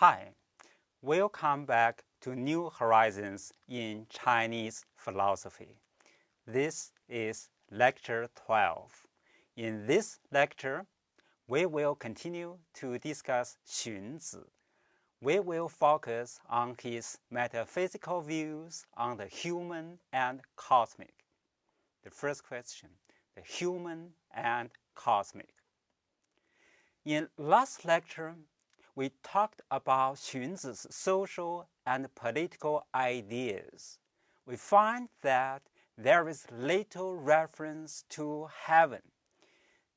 Hi, welcome back to New Horizons in Chinese Philosophy. This is Lecture 12. In this lecture, we will continue to discuss Xunzi. We will focus on his metaphysical views on the human and cosmic. The first question, the human and cosmic. In last lecture, we talked about Xunzi's social and political ideas. We find that there is little reference to heaven.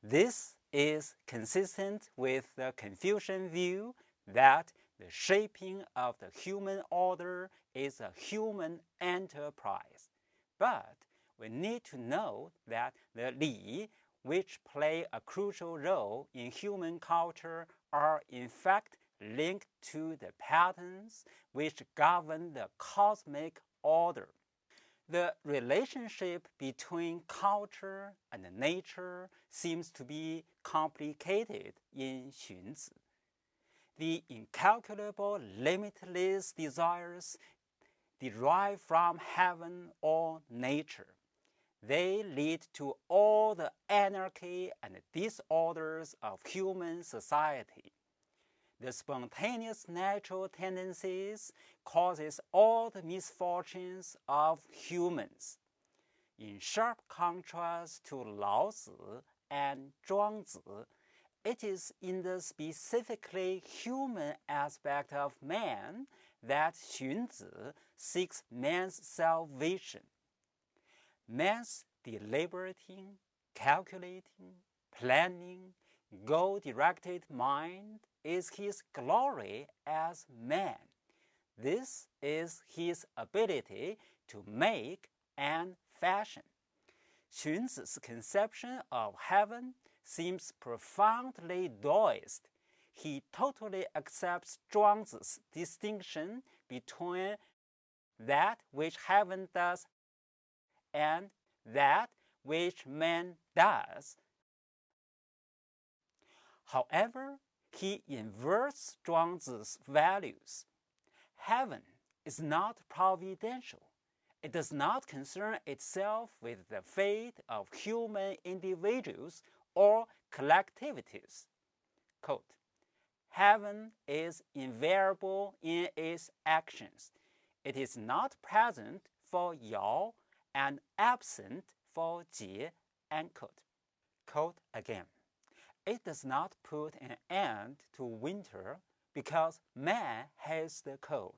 This is consistent with the Confucian view that the shaping of the human order is a human enterprise. But we need to know that the Li, which play a crucial role in human culture, are in fact linked to the patterns which govern the cosmic order. The relationship between culture and nature seems to be complicated in Xunzi. The incalculable, limitless desires derive from heaven or nature. They lead to all the anarchy and disorders of human society. The spontaneous natural tendencies causes all the misfortunes of humans. In sharp contrast to Lao Tzu and Zhuangzi, it is in the specifically human aspect of man that Xunzi seeks man's salvation. Man's deliberating, calculating, planning, goal-directed mind is his glory as man. This is his ability to make and fashion. Xunzi's conception of heaven seems profoundly Taoist. He totally accepts Zhuangzi's distinction between that which heaven does and that which man does. However, he inverts Zhuangzi's values. Heaven is not providential. It does not concern itself with the fate of human individuals or collectivities. Quote, heaven is invariable in its actions. It is not present for Yao and absent for Jie, end quote. Quote again. It does not put an end to winter because man has the cold.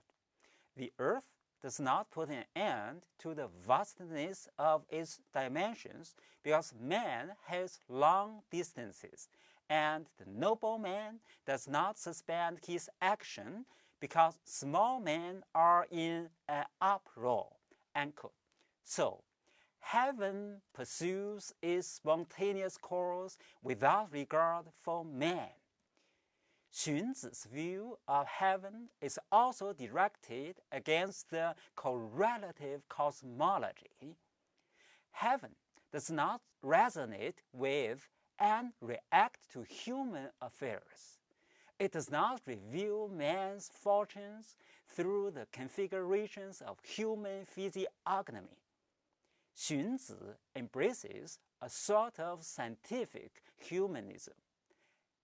The earth does not put an end to the vastness of its dimensions because man has long distances, and the noble man does not suspend his action because small men are in an uproar, end quote. So, heaven pursues its spontaneous course without regard for man. Xunzi's view of heaven is also directed against the correlative cosmology. Heaven does not resonate with and react to human affairs. It does not reveal man's fortunes through the configurations of human physiognomy. Xunzi embraces a sort of scientific humanism.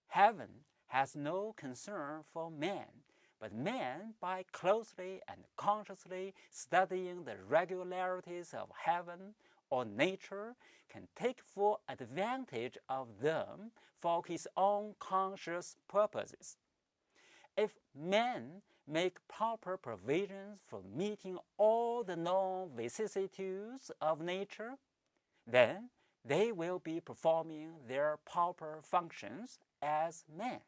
Heaven has no concern for man, but man, by closely and consciously studying the regularities of heaven or nature, can take full advantage of them for his own conscious purposes. If men make proper provisions for meeting all the known vicissitudes of nature, then they will be performing their proper functions as men.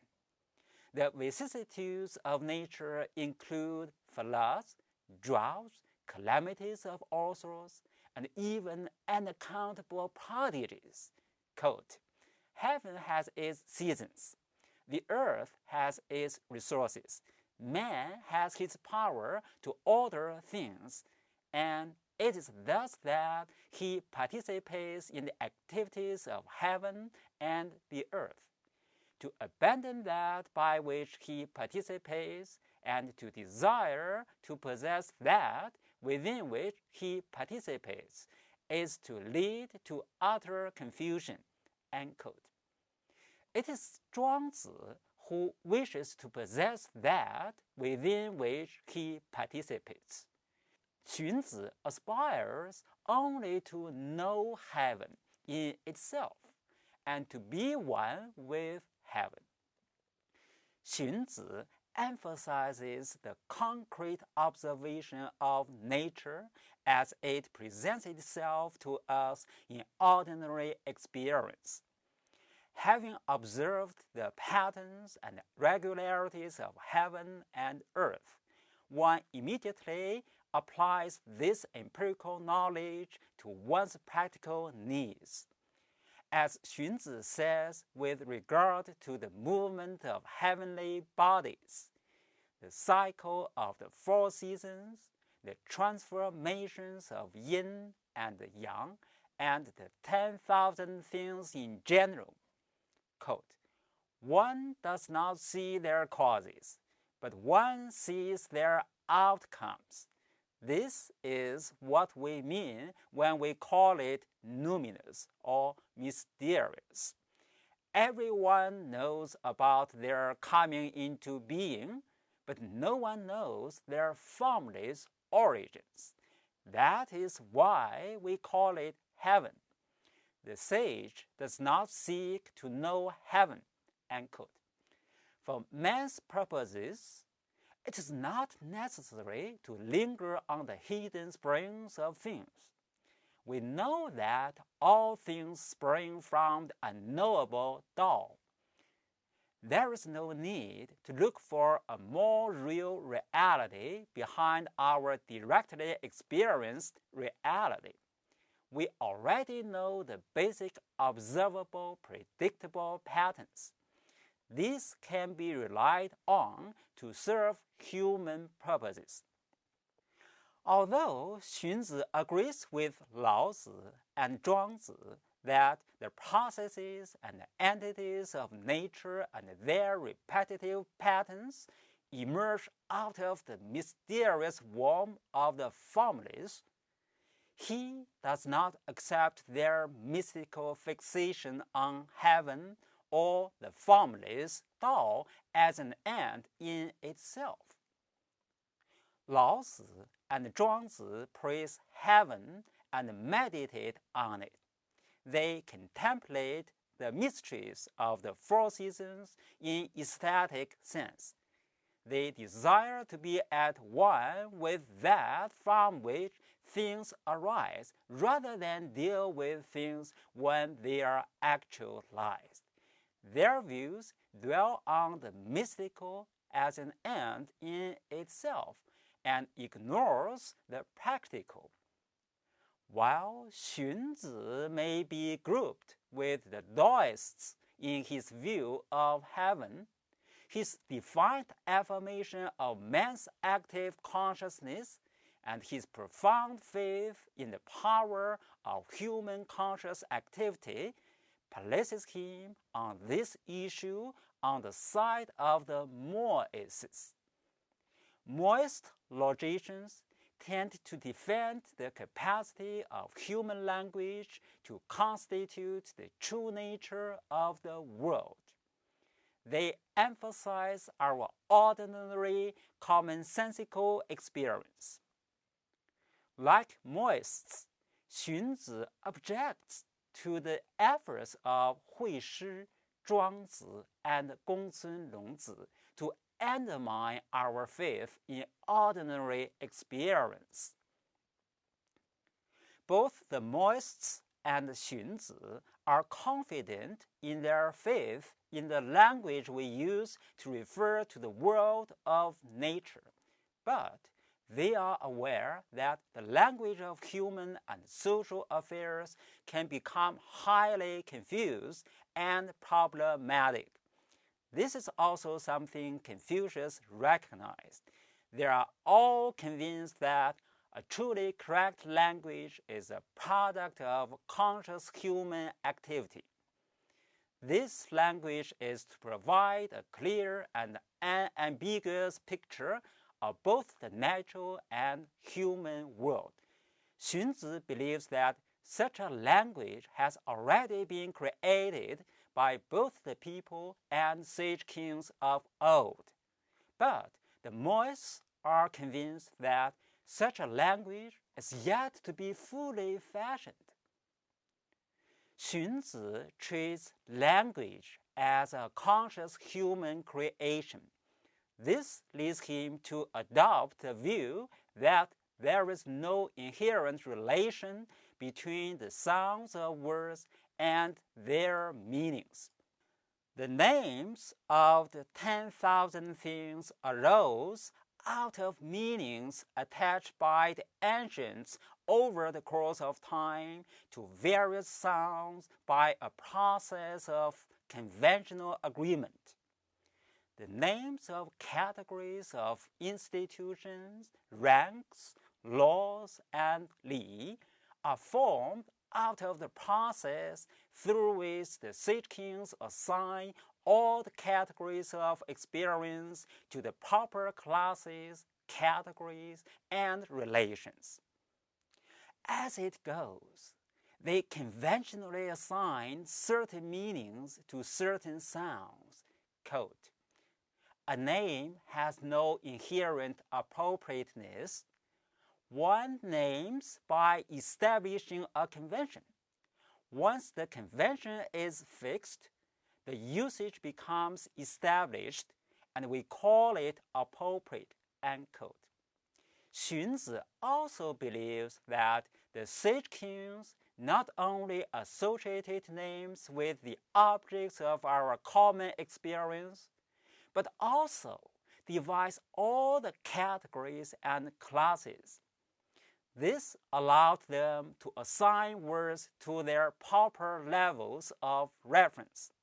The vicissitudes of nature include floods, droughts, calamities of all sorts, and even unaccountable prodigies. Quote, heaven has its seasons. The earth has its resources. Man has his power to order things, and it is thus that he participates in the activities of heaven and the earth. to abandon that by which he participates, and to desire to possess that within which he participates, is to lead to utter confusion." End quote. It is Zhuangzi who wishes to possess that within which he participates. Xunzi aspires only to know heaven in itself and to be one with heaven. Xunzi emphasizes the concrete observation of nature as it presents itself to us in ordinary experience. Having observed the patterns and regularities of heaven and earth, one immediately applies this empirical knowledge to one's practical needs. As Xunzi says with regard to the movement of heavenly bodies, the cycle of the 4 seasons, the transformations of yin and yang, and the 10,000 things in general, quote, "One does not see their causes, but one sees their outcomes. This is what we mean when we call it numinous or mysterious. Everyone knows about their coming into being, but no one knows their formless origins. That is why we call it heaven. The sage does not seek to know heaven." End quote. For man's purposes, it is not necessary to linger on the hidden springs of things. We know that all things spring from the unknowable Tao. There is no need to look for a more real reality behind our directly experienced reality. We already know the basic observable, predictable patterns. These can be relied on to serve human purposes. Although Xunzi agrees with Laozi and Zhuangzi that the processes and entities of nature and their repetitive patterns emerge out of the mysterious womb of the formless, he does not accept their mystical fixation on heaven or the formless Tao as an end in itself. Laozi and Zhuangzi praise heaven and meditate on it. They contemplate the mysteries of the 4 seasons in ecstatic sense. They desire to be at one with that from which things arise, rather than deal with things when they are actualized. Their views dwell on the mystical as an end in itself and ignores the practical. While Xunzi may be grouped with the Daoists in his view of heaven, his defiant affirmation of man's active consciousness and his profound faith in the power of human conscious activity places him on this issue on the side of the Moists. Moist logicians tend to defend the capacity of human language to constitute the true nature of the world. They emphasize our ordinary commonsensical experience. Like Moists, Xunzi objects to the efforts of Hui Shi, Zhuangzi, and Gongcun Longzi to undermine our faith in ordinary experience. Both the Moists and Xunzi are confident in their faith in the language we use to refer to the world of nature, but they are aware that the language of human and social affairs can become highly confused and problematic. This is also something Confucius recognized. They are all convinced that a truly correct language is a product of conscious human activity. This language is to provide a clear and unambiguous picture of both the natural and human world. Xunzi believes that such a language has already been created by both the people and sage kings of old. But the Mohists are convinced that such a language is yet to be fully fashioned. Xunzi treats language as a conscious human creation. This leads him to adopt the view that there is no inherent relation between the sounds of words and their meanings. The names of the 10,000 things arose out of meanings attached by the ancients over the course of time to various sounds by a process of conventional agreement. The names of categories of institutions, ranks, laws, and li are formed out of the process through which the sage kings assign all the categories of experience to the proper classes, categories, and relations. As it goes, they conventionally assign certain meanings to certain sounds. Quote, "A name has no inherent appropriateness. One names by establishing a convention. Once the convention is fixed, the usage becomes established, and we call it appropriate." Unquote. Xunzi also believes that the sage kings not only associated names with the objects of our common experience, but also devised all the categories and classes. This allowed them to assign words to their proper levels of reference.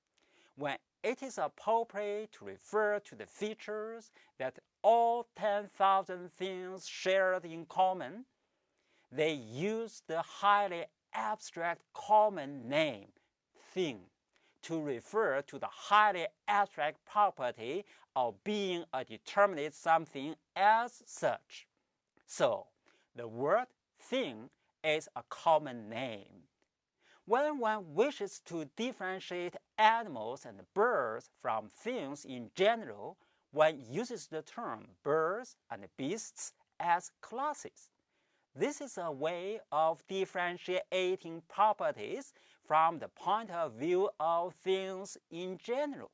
When it is appropriate to refer to the features that all 10,000 things shared in common, they use the highly abstract common name, thing, to refer to the highly abstract property of being a determinate something as such. So, the word thing is a common name. When one wishes to differentiate animals and birds from things in general, one uses the term birds and beasts as classes. This is a way of differentiating properties from the point of view of things in general.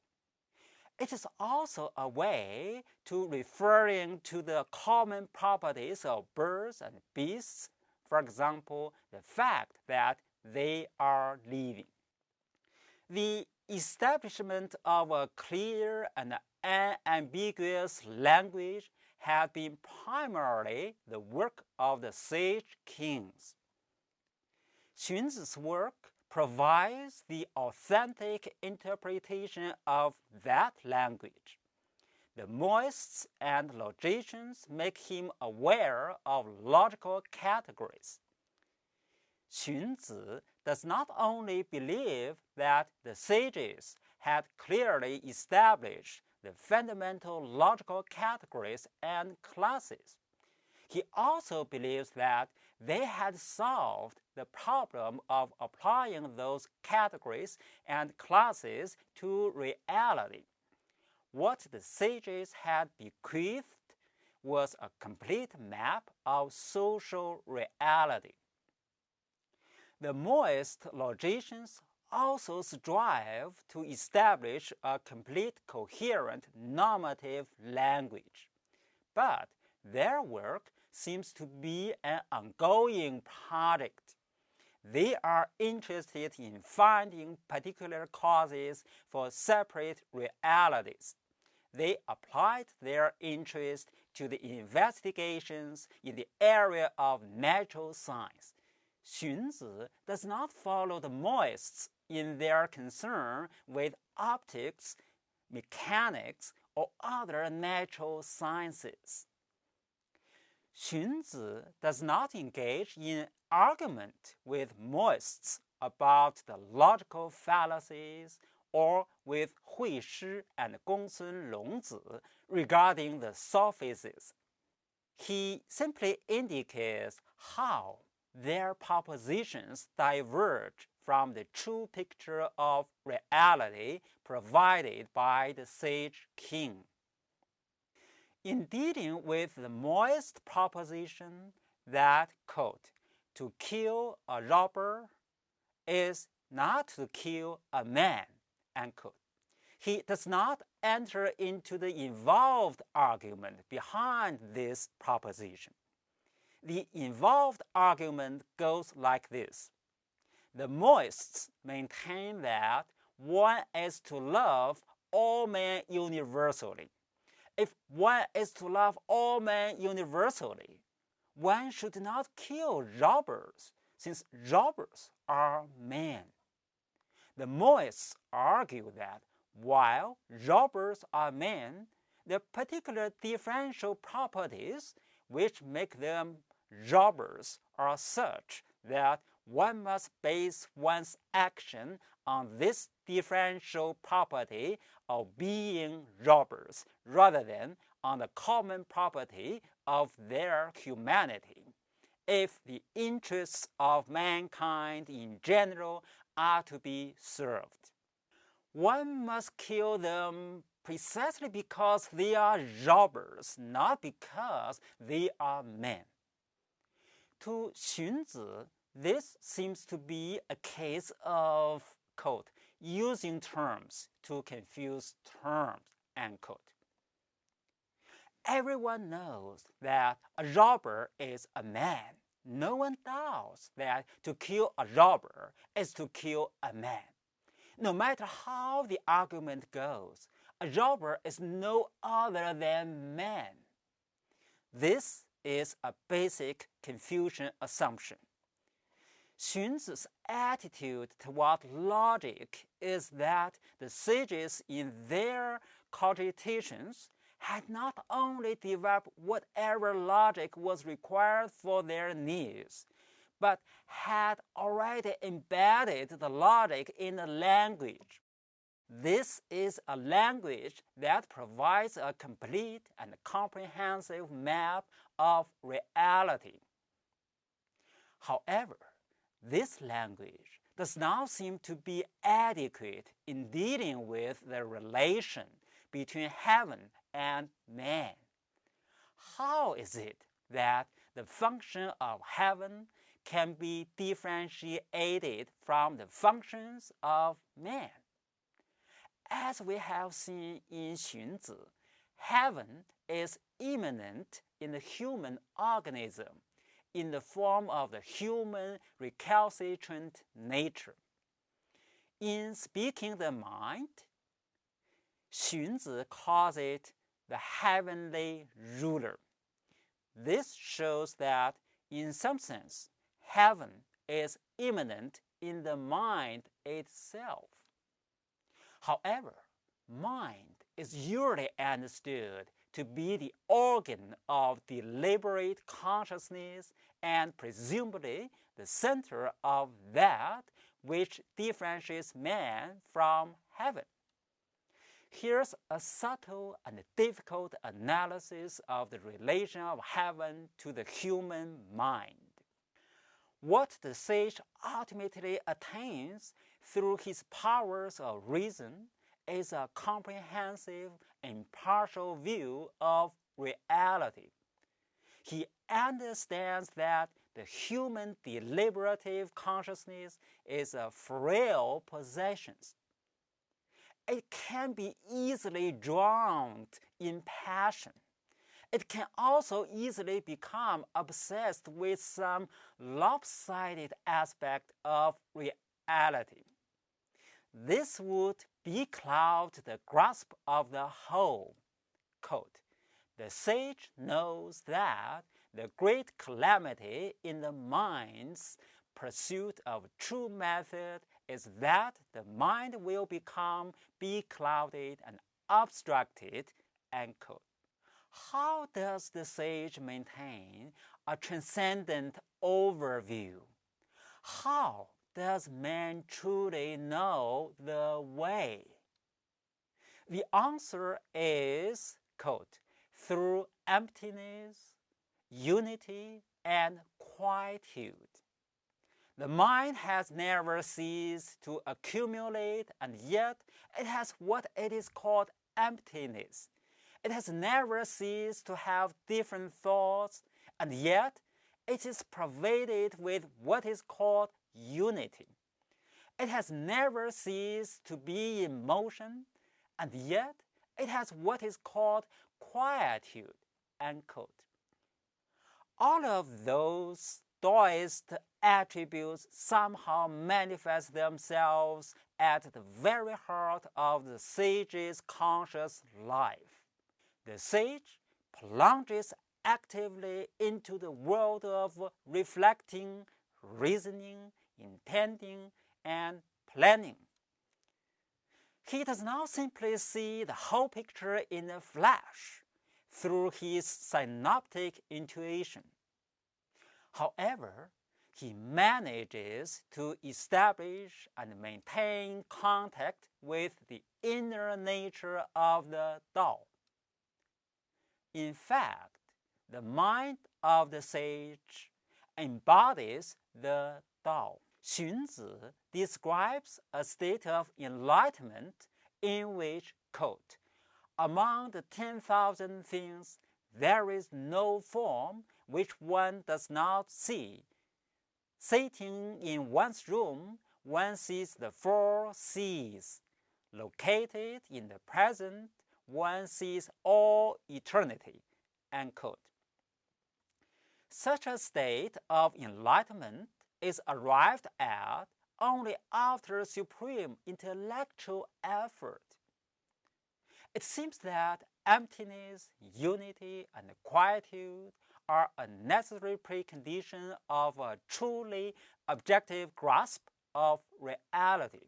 It is also a way to referring to the common properties of birds and beasts, for example, the fact that they are living. The establishment of a clear and unambiguous language had been primarily the work of the sage kings. Xunzi's work provides the authentic interpretation of that language. The Mohists and logicians make him aware of logical categories. Xunzi does not only believe that the sages had clearly established the fundamental logical categories and classes. He also believes that they had solved the problem of applying those categories and classes to reality. What the sages had bequeathed was a complete map of social reality. The Mohist logicians also strive to establish a complete, coherent, normative language. But their work seems to be an ongoing project. They are interested in finding particular causes for separate realities. They applied their interest to the investigations in the area of natural science. Xunzi does not follow the Mohists in their concern with optics, mechanics, or other natural sciences. Xunzi does not engage in argument with Mohists about the logical fallacies or with Hui Shi and Gongsun Longzi regarding the sophists. He simply indicates how their propositions diverge from the true picture of reality provided by the sage king. In dealing with the Moist proposition that, quote, to kill a robber is not to kill a man, unquote, he does not enter into the involved argument behind this proposition. The involved argument goes like this. The Moists maintain that one is to love all men universally. If one is to love all men universally, one should not kill robbers, since robbers are men. The Moists argue that while robbers are men, the particular differential properties which make them robbers are such that one must base one's action on this differential property of being robbers rather than on the common property of their humanity, if the interests of mankind in general are to be served. One must kill them precisely because they are robbers, not because they are men. To Xunzi, this seems to be a case of, quote, using terms to confuse terms, unquote. Everyone knows that a robber is a man. No one doubts that to kill a robber is to kill a man. No matter how the argument goes, a robber is no other than man. This is a basic Confucian assumption. Xunzi's attitude toward logic is that the sages in their cogitations had not only developed whatever logic was required for their needs, but had already embedded the logic in a language. This is a language that provides a complete and comprehensive map of reality. However, this language does not seem to be adequate in dealing with the relation between heaven and man. How is it that the function of heaven can be differentiated from the functions of man? As we have seen in Xunzi, heaven is immanent in the human organism in the form of the human recalcitrant nature. In Speaking the Mind, Xunzi calls it the heavenly ruler. This shows that, in some sense, heaven is immanent in the mind itself. However, mind is usually understood to be the organ of deliberate consciousness and presumably the center of that which differentiates man from heaven. Here's a subtle and difficult analysis of the relation of heaven to the human mind. What the sage ultimately attains through his powers of reason is a comprehensive, impartial view of reality. He understands that the human deliberative consciousness is a frail possession. It can be easily drowned in passion. It can also easily become obsessed with some lopsided aspect of reality. This would becloud the grasp of the whole. Quote, the sage knows that the great calamity in the mind's pursuit of true method is that the mind will become beclouded and obstructed, unquote. How does the sage maintain a transcendent overview? How does man truly know the way? The answer is, quote, through emptiness, unity, and quietude. The mind has never ceased to accumulate, and yet it has what it is called emptiness. It has never ceased to have different thoughts, and yet it is pervaded with what is called unity. It has never ceased to be in motion, and yet it has what is called quietude, end quote. All of those Taoist attributes somehow manifest themselves at the very heart of the sage's conscious life. The sage plunges actively into the world of reflecting, reasoning, intending, and planning. He does not simply see the whole picture in a flash through his synoptic intuition. However, he manages to establish and maintain contact with the inner nature of the Tao. In fact, the mind of the sage embodies the Tao. Xunzi describes a state of enlightenment in which, quote, among the 10,000 things, there is no form which one does not see. Sitting in one's room, one sees the four C's. Located in the present, one sees all eternity, end quote. Such a state of enlightenment is arrived at only after supreme intellectual effort. It seems that emptiness, unity, and quietude are a necessary precondition of a truly objective grasp of reality.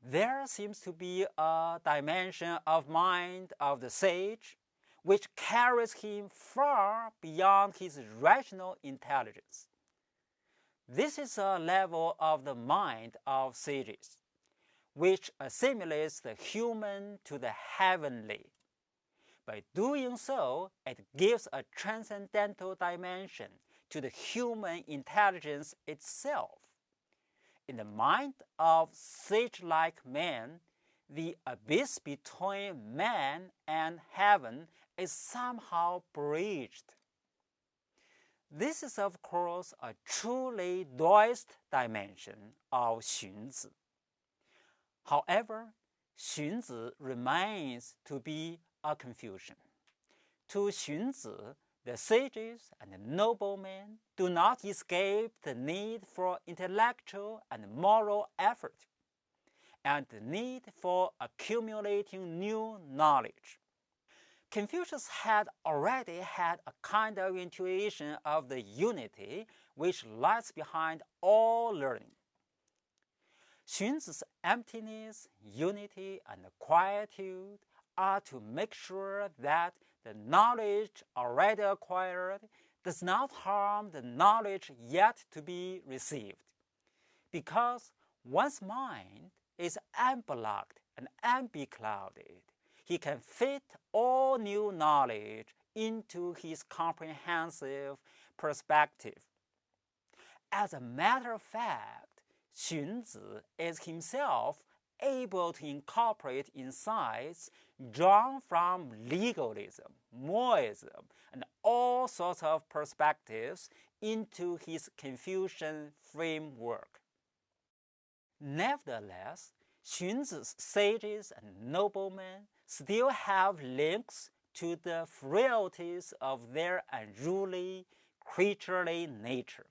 There seems to be a dimension of mind of the sage which carries him far beyond his rational intelligence. This is a level of the mind of sages, which assimilates the human to the heavenly. By doing so, it gives a transcendental dimension to the human intelligence itself. In the mind of sage-like man, the abyss between man and heaven is somehow bridged. This is, of course, a truly Taoist dimension of Xunzi. However, Xunzi remains to be a confusion. To Xunzi, the sages and the noblemen do not escape the need for intellectual and moral effort, and the need for accumulating new knowledge. Confucius had already had a kind of intuition of the unity which lies behind all learning. Xunzi's emptiness, unity, and quietude are to make sure that the knowledge already acquired does not harm the knowledge yet to be received, because one's mind is unblocked and unbeclouded. He can fit all new knowledge into his comprehensive perspective. As a matter of fact, Xunzi is himself able to incorporate insights drawn from legalism, monism, and all sorts of perspectives into his Confucian framework. Nevertheless, Xunzi's sages and noblemen still have links to the frailties of their unruly, creaturely nature.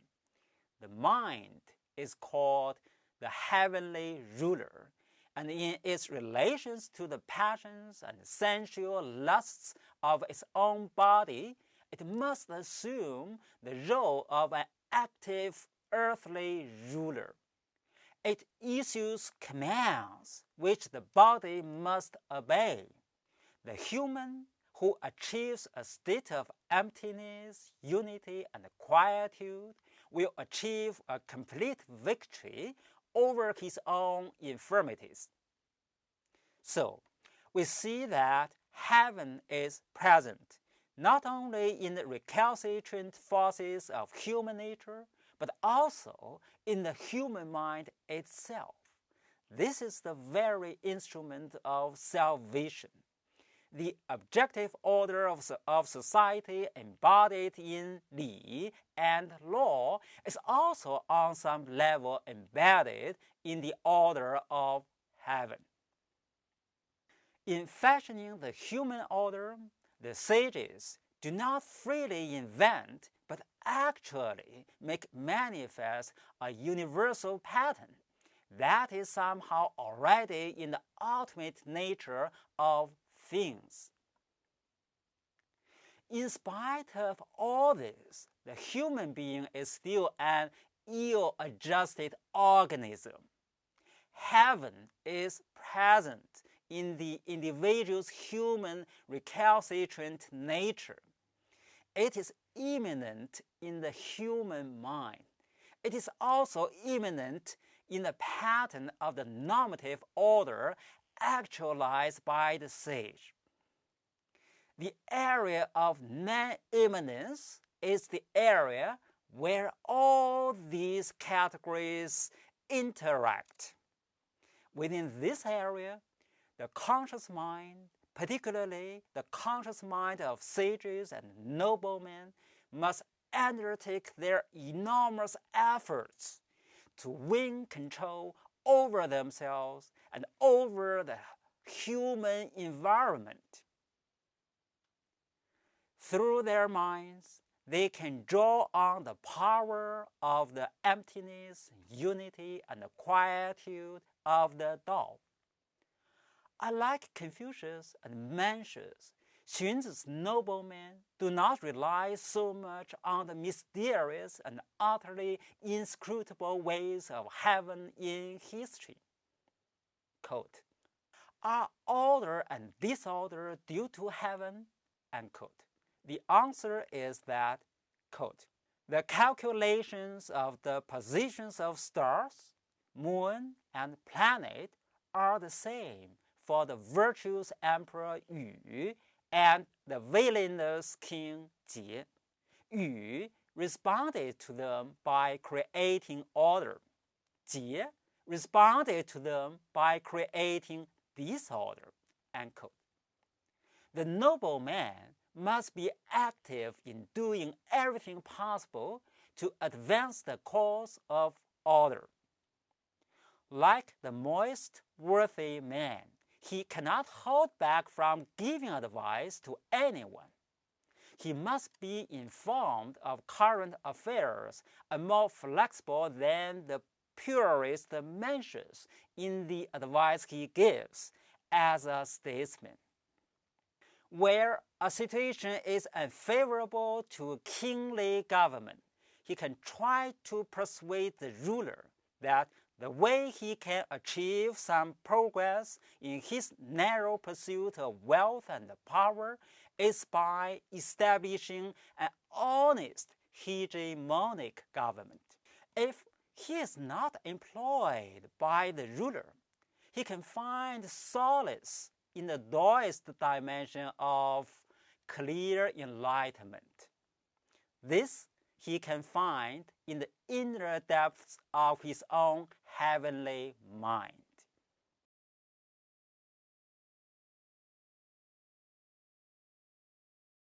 The mind is called the heavenly ruler, and in its relations to the passions and sensual lusts of its own body, it must assume the role of an active earthly ruler. It issues commands which the body must obey. The human who achieves a state of emptiness, unity, and quietude will achieve a complete victory over his own infirmities. So, we see that heaven is present not only in the recalcitrant forces of human nature, but also in the human mind itself. This is the very instrument of salvation. The objective order of society embodied in Li and law is also on some level embedded in the order of heaven. In fashioning the human order, the sages do not freely invent, but actually make manifest a universal pattern that is somehow already in the ultimate nature of things. In spite of all this, the human being is still an ill-adjusted organism. Heaven is present in the individual's human recalcitrant nature. It is immanent in the human mind. It is also immanent in the pattern of the normative order actualized by the sage. The area of non-immanence is the area where all these categories interact. Within this area, the conscious mind, particularly the conscious mind of sages and noblemen, must undertake their enormous efforts to win control over themselves and over the human environment. Through their minds, they can draw on the power of the emptiness, unity, and the quietude of the Tao. Unlike Confucius and Mencius, Xunzi's noblemen do not rely so much on the mysterious and utterly inscrutable ways of heaven in history. Quote, are order and disorder due to heaven? End quote. The answer is that, quote, the calculations of the positions of stars, moon, and planet are the same for the virtuous Emperor Yu and the villainous King Jie. Yu responded to them by creating order. Jie responded to them by creating disorder. End quote. The nobleman must be active in doing everything possible to advance the cause of order. Like the most worthy man, he cannot hold back from giving advice to anyone. He must be informed of current affairs and more flexible than the purist Mencius in the advice he gives as a statesman. Where a situation is unfavorable to kingly government, he can try to persuade the ruler that the way he can achieve some progress in his narrow pursuit of wealth and power is by establishing an honest hegemonic government. If he is not employed by the ruler, he can find solace in the Taoist dimension of clear enlightenment. This he can find in the inner depths of his own heavenly mind.